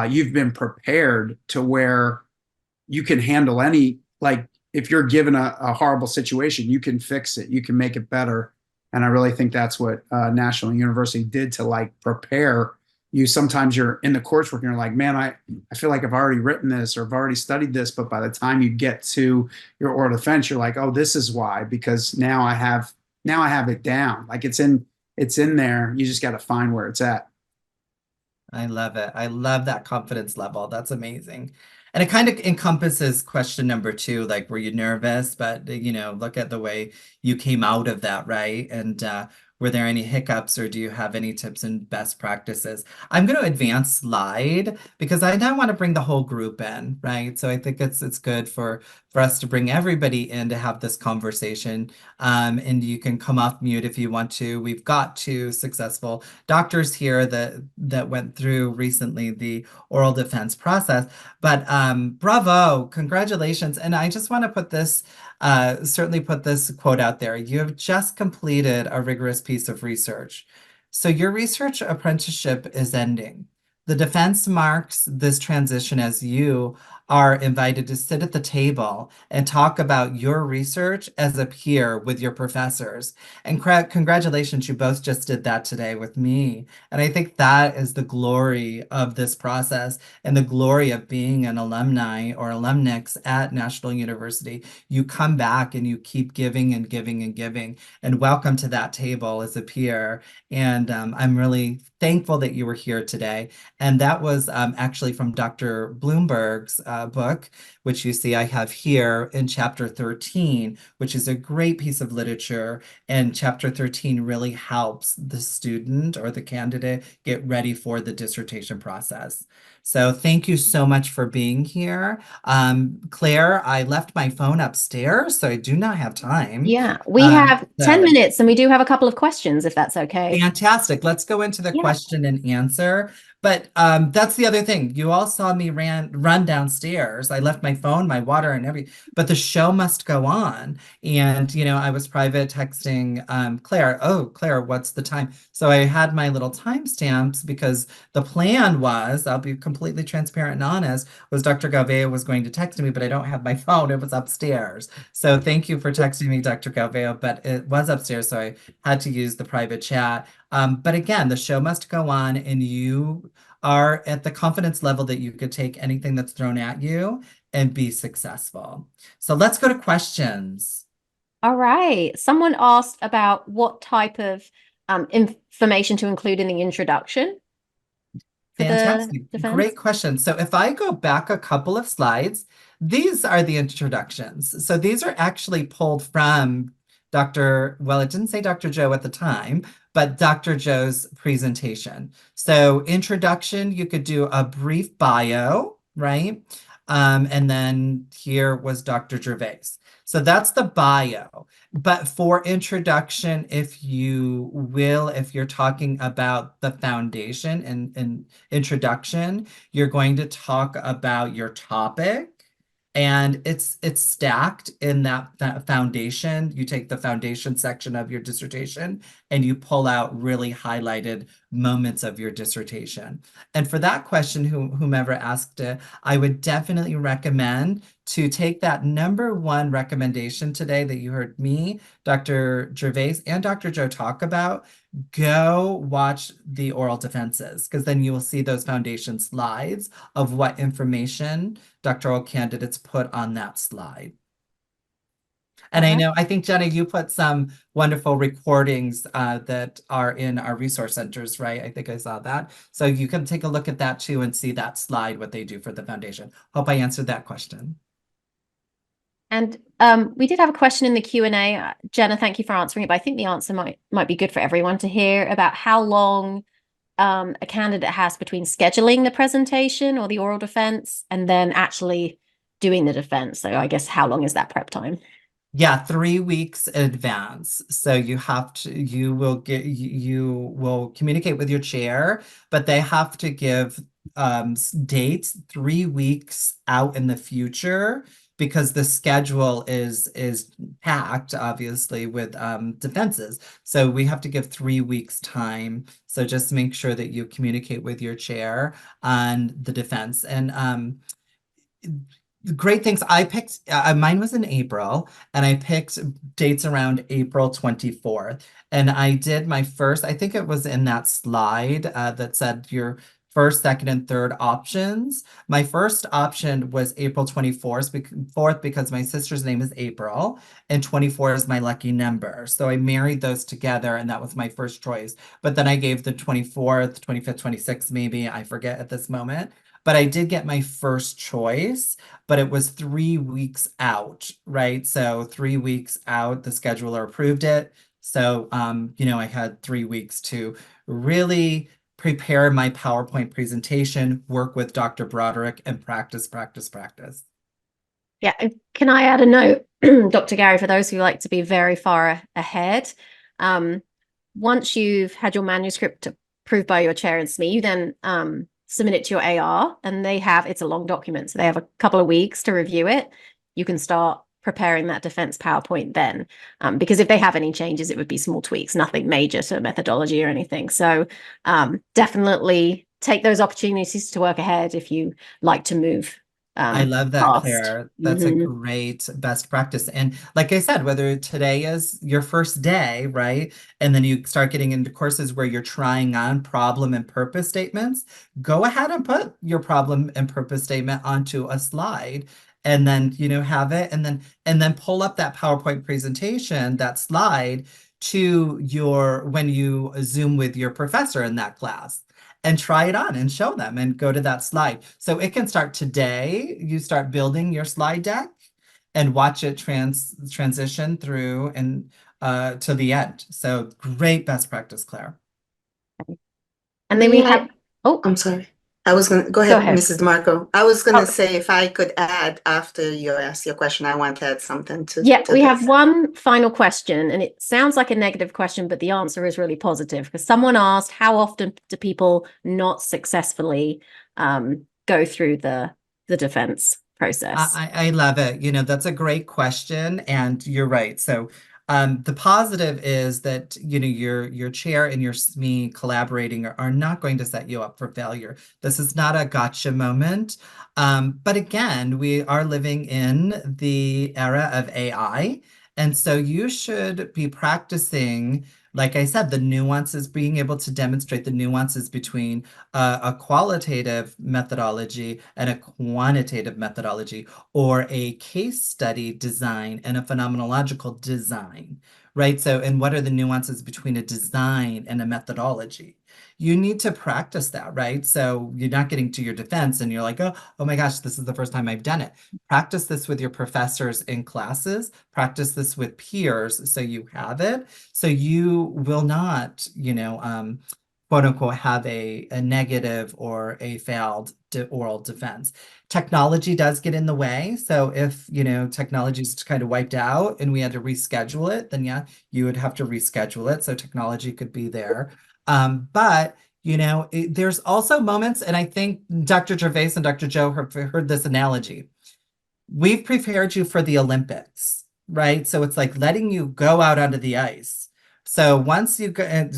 you've been prepared to where you can handle like if you're given a horrible situation, you can fix it, you can make it better. And I really think that's what National University did to prepare you. Sometimes you're in the coursework and you're like, man, I feel like I've already written this or I've already studied this. But by the time you get to your oral defense, you're like, oh, this is why, because now I have it down. Like it's in there. You just got to find where it's at. I love it. I love that confidence level. That's amazing. And it kind of encompasses question number 2, like, were you nervous? But, look at the way you came out of that, right? And were there any hiccups or do you have any tips and best practices? I'm going to advance slide because I now want to bring the whole group in, right? So I think it's good for us to bring everybody in to have this conversation. And you can come off mute if you want to. We've got 2 successful doctors here that went through recently the oral defense process. But bravo, congratulations. And I just want to put this certainly put this quote out there. You have just completed a rigorous piece of research. So your research apprenticeship is ending. The defense marks this transition as you are invited to sit at the table and talk about your research as a peer with your professors. And congratulations, you both just did that today with me. And I think that is the glory of this process and the glory of being an alumni or alumnix at National University. You come back and you keep giving and giving and giving. And welcome to that table as a peer. And I'm really thankful that you were here today. And that was actually from Dr. Bloomberg's book, which you see I have here in chapter 13, which is a great piece of literature. And chapter 13 really helps the student or the candidate get ready for the dissertation process. So thank you so much for being here. Claire, I left my phone upstairs, so I do not have time. Yeah, we have 10 so- minutes and we do have a couple of questions, if that's okay. Fantastic. Let's go into the Yeah. question and answer. But that's the other thing. You all saw me run downstairs. I left my phone, my water, and everything. But the show must go on. And I was private texting Claire. Oh, Claire, what's the time? So I had my little timestamps because the plan was, I'll be completely transparent and honest, was Dr. Galveo was going to text me, but I don't have my phone. It was upstairs. So thank you for texting me, Dr. Galveo. But it was upstairs, so I had to use the private chat. But again, the show must go on, and you are at the confidence level that you could take anything that's thrown at you and be successful. So let's go to questions. All right. Someone asked about what type of information to include in the introduction for the Fantastic. defense. Great question. So if I go back a couple of slides, these are the introductions. So these are actually pulled from well, it didn't say Dr. Joe at the time, but Dr. Joe's presentation. So introduction, you could do a brief bio, right? And then here was Dr. Gervais. So that's the bio. But for introduction, if you're talking about the foundation and introduction, you're going to talk about your topic. And it's stacked in that foundation. You take the foundation section of your dissertation and you pull out really highlighted moments of your dissertation. And for that question, whomever asked it, I would definitely recommend to take that number one recommendation today that you heard me, Dr. Gervais, and Dr. Joe talk about. Go watch the oral defenses, because then you will see those foundation slides of what information doctoral candidates put on that slide. And I think, Jenna, you put some wonderful recordings that are in our resource centers, right? I think I saw that. So you can take a look at that too and see that slide, what they do for the foundation. Hope I answered that question. And we did have a question in the Q&A. Jenna, thank you for answering it, but I think the answer might be good for everyone to hear about how long a candidate has between scheduling the presentation or the oral defense and then actually doing the defense. So I guess how long is that prep time? Yeah, 3 weeks in advance. So you will communicate with your chair, but they have to give dates 3 weeks out in the future, because the schedule is packed, obviously, with defenses. So we have to give 3 weeks time. So just make sure that you communicate with your chair on the defense. And great things. I picked, mine was in April, and I picked dates around April 24th. And I did my first, I think it was in that slide that said your first, second, and third options. My first option was April 24th because my sister's name is April, and 24 is my lucky number. So I married those together, and that was my first choice. But then I gave the 24th, 25th, 26th, maybe, I forget at this moment. But I did get my first choice, but it was 3 weeks out, right? So 3 weeks out, the scheduler approved it. So, I had 3 weeks to really prepare my PowerPoint presentation, work with Dr. Broderick, and practice. Yeah, can I add a note, Dr. Gary, for those who like to be very far ahead? Once you've had your manuscript approved by your chair and SME, you then submit it to your AR, and it's a long document, so they have a couple of weeks to review it. You can start preparing that defense PowerPoint then, because if they have any changes, it would be small tweaks, nothing major to methodology or anything. So definitely take those opportunities to work ahead if you like to move. I love that, fast. Claire. That's a great best practice. And like I said, whether today is your first day, right? And then you start getting into courses where you're trying on problem and purpose statements, go ahead and put your problem and purpose statement onto a slide, and then, have it, and then pull up that PowerPoint presentation, that slide, to when you Zoom with your professor in that class. and try it on and show them and go to that slide. So it can start today. You start building your slide deck and watch it transition through and to the end. So great best practice, Claire. And then we have, oh, I'm sorry. I was going to go ahead, Mrs. DeMarco. I was going to say if I could add after you ask your question, I want to add something to yeah, we have this. one final question, and it sounds like a negative question, but the answer is really positive because someone asked, how often do people not successfully go through the defense process? I love it. You know, that's a great question, and you're right. So the positive is that, you know, your chair and your SME collaborating are not going to set you up for failure. This is not a gotcha moment. But again, we are living in the era of AI. And so you should be practicing, like I said, the nuances, being able to demonstrate the nuances between a qualitative methodology and a quantitative methodology, or a case study design and a phenomenological design, right? So, and what are the nuances between a design and a methodology? You need to practice that, right? So you're not getting to your defense and you're like, oh my gosh, this is the first time I've done it. Practice this with your professors in classes, practice this with peers so you have it, so you will not, you know, quote unquote, have a negative or a failed oral defense. Technology does get in the way. So if, you know, technology is kind of wiped out and we had to reschedule it, then yeah, you would have to reschedule it. So technology could be there. But you know, there's also moments, and I think Dr. Gervais and Dr. Joe have heard this analogy. We've prepared you for the Olympics, right? So it's like letting you go out onto the ice. So once you get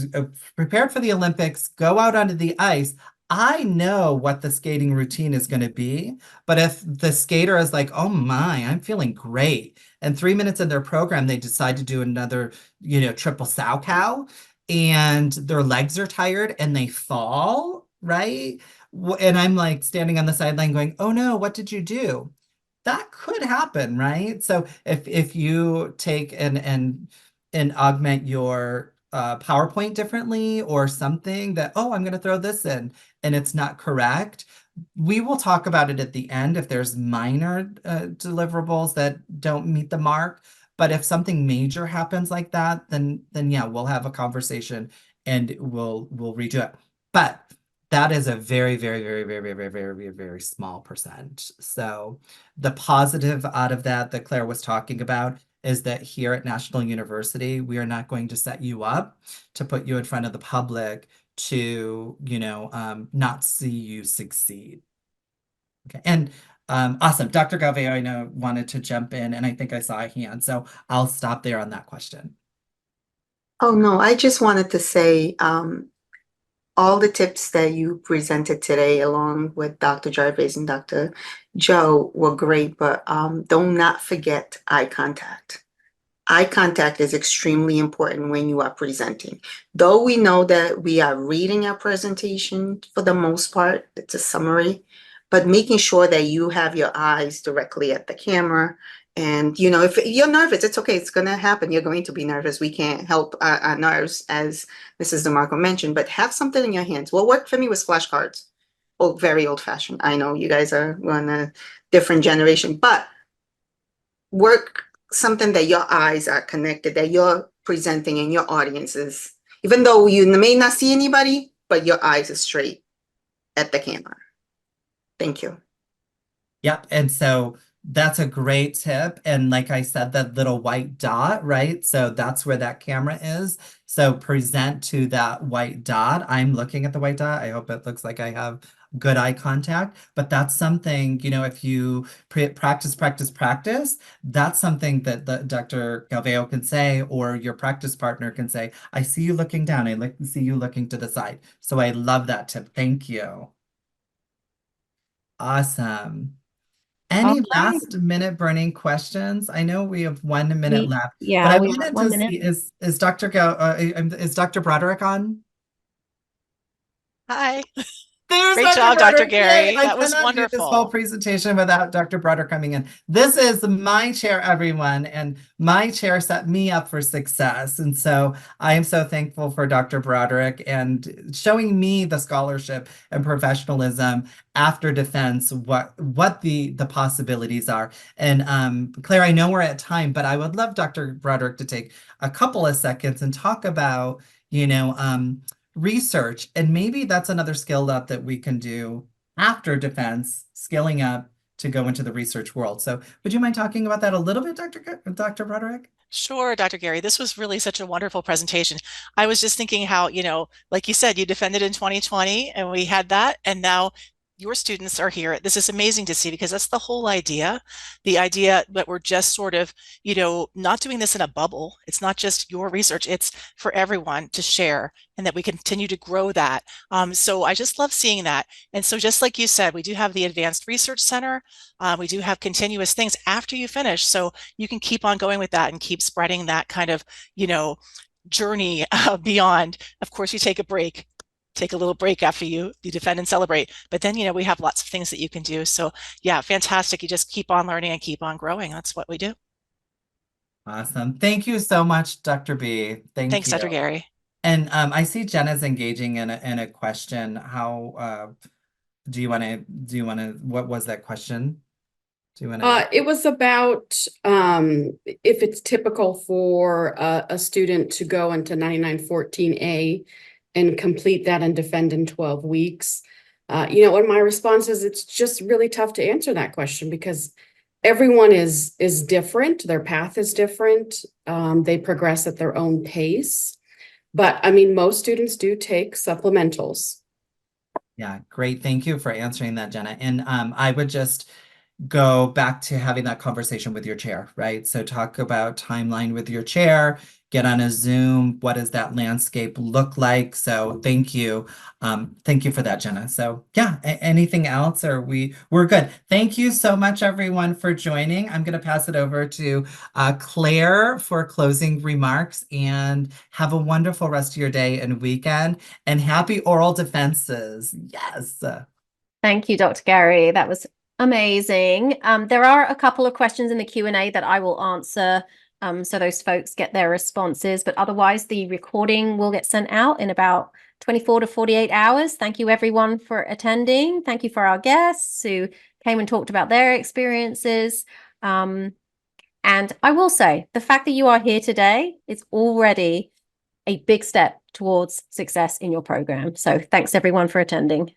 prepared for the Olympics, go out onto the ice. I know what the skating routine is going to be, but if the skater is like, oh my, I'm feeling great, and 3 minutes in their program, they decide to do another, you know, triple sow cow, and their legs are tired and they fall, right? And I'm like standing on the sideline going, oh no, what did you do? That could happen, right? So if you take and augment your PowerPoint differently or something that, oh, I'm going to throw this in and it's not correct, we will talk about it at the end if there's minor deliverables that don't meet the mark. But if something major happens like that, then yeah, we'll have a conversation and we'll redo it. But that is a very, very, very, very, very, very, very, very small percent. So the positive out of that Claire was talking about is that here at National University, we are not going to set you up to put you in front of the public to, you know, not see you succeed. Okay, and awesome. Dr. Galveo, I know, wanted to jump in, and I think I saw a hand, so I'll stop there on that question. Oh, no, I just wanted to say all the tips that you presented today, along with Dr. Jarvis and Dr. Joe, were great, but do not forget eye contact. Eye contact is extremely important when you are presenting. Though we know that we are reading our presentation for the most part, it's a summary, but making sure that you have your eyes directly at the camera. And, you know, if you're nervous, it's okay. It's going to happen. You're going to be nervous. We can't help our nerves, as Mrs. DeMarco mentioned, but have something in your hands. What worked for me was flashcards. Oh, very old fashioned. I know you guys are on a different generation, but work something that your eyes are connected, that you're presenting in your audiences, even though you may not see anybody, but your eyes are straight at the camera. Thank you. Yep, and so that's a great tip. And like I said, that little white dot, right? So that's where that camera is. So present to that white dot. I'm looking at the white dot. I hope it looks like I have good eye contact, but that's something, you know, if you practice, that's something that Dr. Galveo can say, or your practice partner can say, I see you looking down. I see you looking to the side. So I love that tip. Thank you. Awesome. Any last minute burning questions? I know we have 1 minute left, but I we have wanted 1 to minute. see, is Dr. Broderick on? Hi. There's Great Dr. job, Dr. Broderick. Yay, Gary. I That was cannot do this whole wonderful. presentation without Dr. Broderick coming in. This is my chair, everyone, and my chair set me up for success. And so I am so thankful for Dr. Broderick and showing me the scholarship and professionalism after defense, what the possibilities are. And Claire, I know we're at time, but I would love Dr. Broderick to take a couple of seconds and talk about, research, and maybe that's another skill up that we can do after defense, skilling up to go into the research world. So would you mind talking about that a little bit, Dr. Broderick? Sure, Dr. Gary. This was really such a wonderful presentation. I was just thinking how, like you said, you defended in 2020 and we had that, and now your students are here. This is amazing to see because that's the whole idea. The idea that we're just sort of, not doing this in a bubble. It's not just your research, it's for everyone to share and that we continue to grow that. So I just love seeing that. And so just like you said, we do have the Advanced Research Center. We do have continuous things after you finish. So you can keep on going with that and keep spreading that kind of, journey beyond. Of course, you take a little break after you defend and celebrate, but then we have lots of things that you can do. So yeah, fantastic. You just keep on learning and keep on growing. That's what we do. Awesome. Thank you so much, Dr. B. Thanks, you. Dr. Gary. And I see Jenna's engaging in a question. How do you want to what was that question? Do you want to It was about if it's typical for a student to go into 9914A and complete that and defend in 12 weeks. And my response is it's just really tough to answer that question because everyone is different. Their path is different. They progress at their own pace. But I mean, most students do take supplementals. Yeah, great. Thank you for answering that, Jenna. And I would just go back to having that conversation with your chair, right? So talk about timeline with your chair, get on a Zoom. What does that landscape look like? So thank you. Thank you for that, Jenna. So yeah, anything else or we're good. Thank you so much, everyone, for joining. I'm going to pass it over to Claire for closing remarks, and have a wonderful rest of your day and weekend, and happy oral defenses. Yes. Thank you, Dr. Gary. That was amazing. There are a couple of questions in the Q&A that I will answer so those folks get their responses, but otherwise the recording will get sent out in about 24 to 48 hours. Thank you everyone for attending. Thank you for our guests who came and talked about their experiences. And I will say the fact that you are here today is already a big step towards success in your program. So thanks everyone for attending.